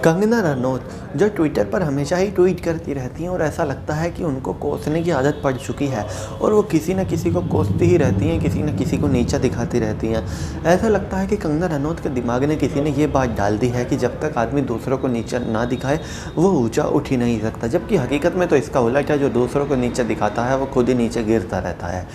कंगना रनौत जो ट्विटर पर हमेशा ही ट्वीट करती रहती हैं और ऐसा लगता है कि उनको कोसने की आदत पड़ चुकी है और वो किसी न किसी को कोसती ही रहती हैं, किसी न किसी को नीचा दिखाती रहती हैं। ऐसा लगता है कि कंगना रनौत के दिमाग ने किसी ने ये बात डाल दी है कि जब तक आदमी दूसरों को नीचा ना दिखाए वो ऊंचा उठ ही नहीं सकता, जबकि हकीकत में तो इसका उलट है। जो दूसरों को नीचा दिखाता है वो खुद ही नीचे गिरता रहता है।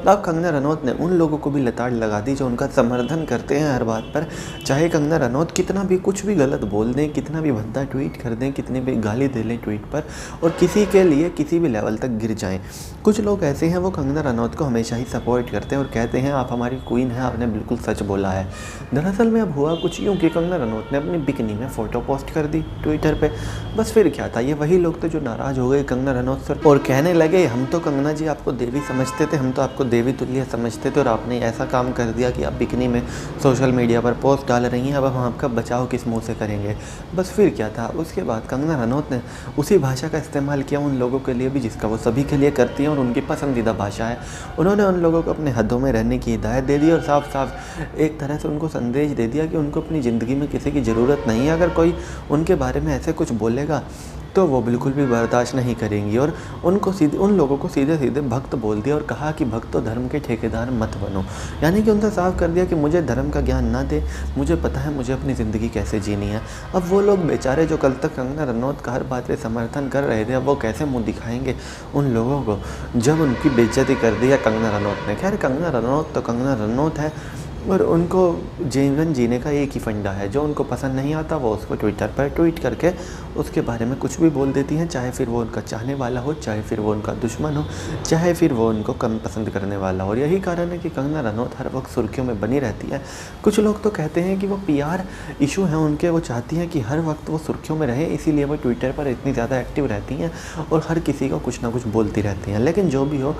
अब कंगना रनौत ने उन लोगों को भी लताड़ लगा दी जो उनका समर्थन करते हैं हर बात पर, चाहे कंगना रनौत कितना भी कुछ भी गलत बोल दें, कितना भी भद्दा ट्वीट कर दें, कितनी भी गाली दे लें ट्वीट पर और किसी के लिए किसी भी लेवल तक गिर जाएं। कुछ लोग ऐसे हैं वो कंगना रनौत को हमेशा ही सपोर्ट करते हैं और कहते हैं आप हमारी क्वीन हैं, आपने बिल्कुल सच बोला है। दरअसल में अब हुआ कुछ यूँ कि कंगना रनौत ने अपनी बिकनी में फ़ोटो पोस्ट कर दी ट्विटर पर। बस फिर क्या था, ये वही लोग थे जो नाराज़ हो गए कंगना रनौत से और कहने लगे हम तो कंगना जी आपको देवी समझते थे, हम तो आपको देवी तुल्य समझते थे और आपने ऐसा काम कर दिया कि आप बिकनी में सोशल मीडिया पर पोस्ट डाल रही हैं, अब हम आपका बचाव किस मुंह से करेंगे। बस फिर क्या था, उसके बाद कंगना रनौत ने उसी भाषा का इस्तेमाल किया उन लोगों के लिए भी जिसका वो सभी के लिए करती हैं और उनकी पसंदीदा भाषा है। उन्होंने उन लोगों को अपने हदों में रहने की हिदायत दे दी और साफ साफ एक तरह से उनको संदेश दे दिया कि उनको अपनी ज़िंदगी में किसी की ज़रूरत नहीं है। अगर कोई उनके बारे में ऐसे कुछ बोलेगा तो वो बिल्कुल भी बर्दाश्त नहीं करेंगी और उन लोगों को सीधे सीधे भक्त बोल दिया और कहा कि भक्त तो धर्म के ठेकेदार मत बनो। यानी कि उनसे साफ कर दिया कि मुझे धर्म का ज्ञान ना दे, मुझे पता है मुझे अपनी ज़िंदगी कैसे जीनी है। अब वो लोग बेचारे जो कल तक कंगना रनौत का हर बात पे समर्थन कर रहे थे, अब वो कैसे मुँह दिखाएंगे उन लोगों को जब उनकी बेइज्जती कर दी है कंगना रनौत ने। खैर, कंगना रनौत तो कंगना रनौत है और उनको जीवन जीने का एक ही फंडा है, जो उनको पसंद नहीं आता वो उसको ट्विटर पर ट्वीट करके उसके बारे में कुछ भी बोल देती हैं, चाहे फिर वो उनका चाहने वाला हो, चाहे फिर वो उनका दुश्मन हो, चाहे फिर वो उनको कम पसंद करने वाला हो। और यही कारण है कि कंगना रनौत हर वक्त सुर्खियों में बनी रहती है। कुछ लोग तो कहते हैं कि वो पीआर इशू हैं उनके, वो चाहती हैं कि हर वक्त वो सुर्खियों में रहे, इसीलिए वो ट्विटर पर इतनी ज़्यादा एक्टिव रहती हैं और हर किसी को कुछ ना कुछ बोलती रहती हैं। लेकिन जो भी हो,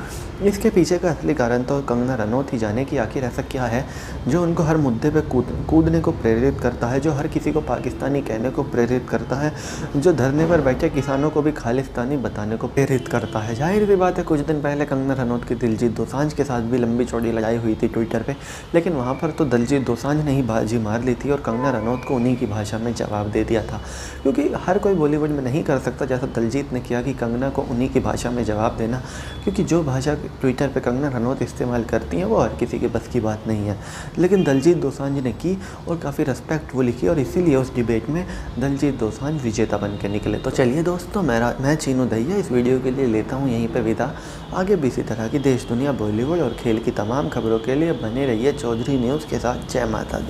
इसके पीछे का असली कारण तो कंगना रनौत ही जाने कि आखिर ऐसा क्या है जो उनको हर मुद्दे पे कूदने को प्रेरित करता है, जो हर किसी को पाकिस्तानी कहने को प्रेरित करता है, जो धरने पर बैठे किसानों को भी खालिस्तानी बताने को प्रेरित करता है। जाहिर सी बात है, कुछ दिन पहले कंगना रनौत की दिलजीत दोसांझ के साथ भी लंबी चौड़ी लड़ाई हुई थी ट्विटर पे, लेकिन वहाँ पर तो दिलजीत दोसांझ ने ही बाजी मार ली थी और कंगना रनौत को उन्हीं की भाषा में जवाब दे दिया था। क्योंकि हर कोई बॉलीवुड में नहीं कर सकता जैसा दिलजीत ने किया कि कंगना को उन्हीं की भाषा में जवाब देना, क्योंकि जो भाषा ट्विटर पर कंगना रनौत इस्तेमाल करती हैं वो हर किसी के बस की बात नहीं है। लेकिन दिलजीत दोसांझ ने की और काफ़ी रिस्पेक्टफुली की और इसीलिए उस डिबेट में दिलजीत दोसांझ विजेता बन के निकले। तो चलिए दोस्तों, मैं चीनू दहिया इस वीडियो के लिए लेता हूँ यहीं पे विदा। आगे भी इसी तरह की देश दुनिया बॉलीवुड और खेल की तमाम खबरों के लिए बने रहिए चौधरी न्यूज़ के साथ। जय माता दी।